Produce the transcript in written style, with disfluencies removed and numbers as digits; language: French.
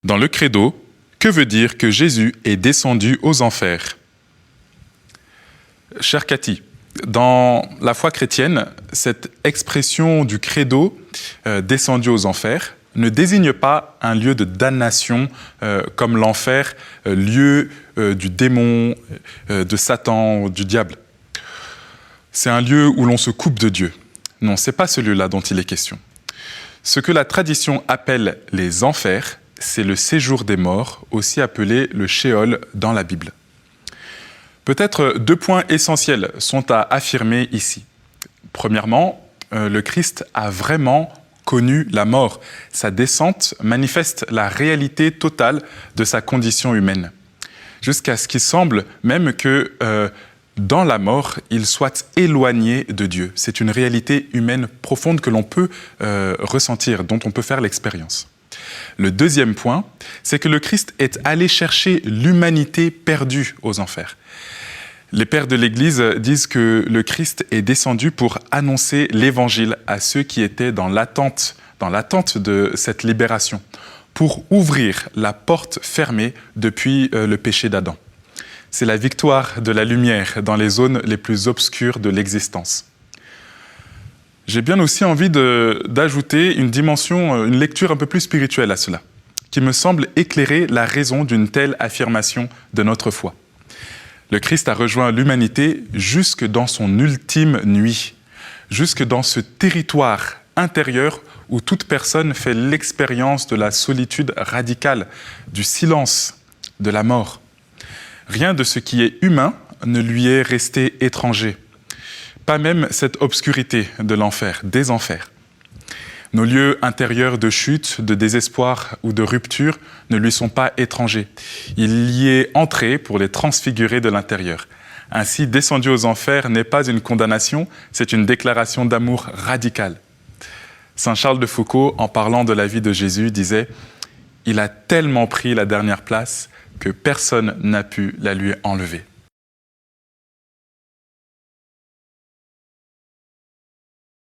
Dans le credo, que veut dire que Jésus est descendu aux enfers? Chère Cathy, dans la foi chrétienne, cette expression du credo, descendu aux enfers, ne désigne pas un lieu de damnation comme l'enfer, lieu du démon, de Satan, du diable. C'est un lieu où l'on se coupe de Dieu. Non, ce n'est pas ce lieu-là dont il est question. Ce que la tradition appelle les enfers, c'est le séjour des morts, aussi appelé le Sheol dans la Bible. Peut-être deux points essentiels sont à affirmer ici. Premièrement, le Christ a vraiment connu la mort. Sa descente manifeste la réalité totale de sa condition humaine, jusqu'à ce qu'il semble même que dans la mort, il soit éloigné de Dieu. C'est une réalité humaine profonde que l'on peut ressentir, dont on peut faire l'expérience. Le deuxième point, c'est que le Christ est allé chercher l'humanité perdue aux enfers. Les pères de l'Église disent que le Christ est descendu pour annoncer l'Évangile à ceux qui étaient dans l'attente de cette libération, pour ouvrir la porte fermée depuis le péché d'Adam. C'est la victoire de la lumière dans les zones les plus obscures de l'existence. J'ai bien aussi envie d'ajouter une dimension, une lecture un peu plus spirituelle à cela, qui me semble éclairer la raison d'une telle affirmation de notre foi. Le Christ a rejoint l'humanité jusque dans son ultime nuit, jusque dans ce territoire intérieur où toute personne fait l'expérience de la solitude radicale, du silence, de la mort. Rien de ce qui est humain ne lui est resté étranger. Pas même cette obscurité de l'enfer, des enfers. Nos lieux intérieurs de chute, de désespoir ou de rupture ne lui sont pas étrangers. Il y est entré pour les transfigurer de l'intérieur. Ainsi, descendu aux enfers n'est pas une condamnation, c'est une déclaration d'amour radical. Saint Charles de Foucault, en parlant de la vie de Jésus, disait « Il a tellement pris la dernière place que personne n'a pu la lui enlever ».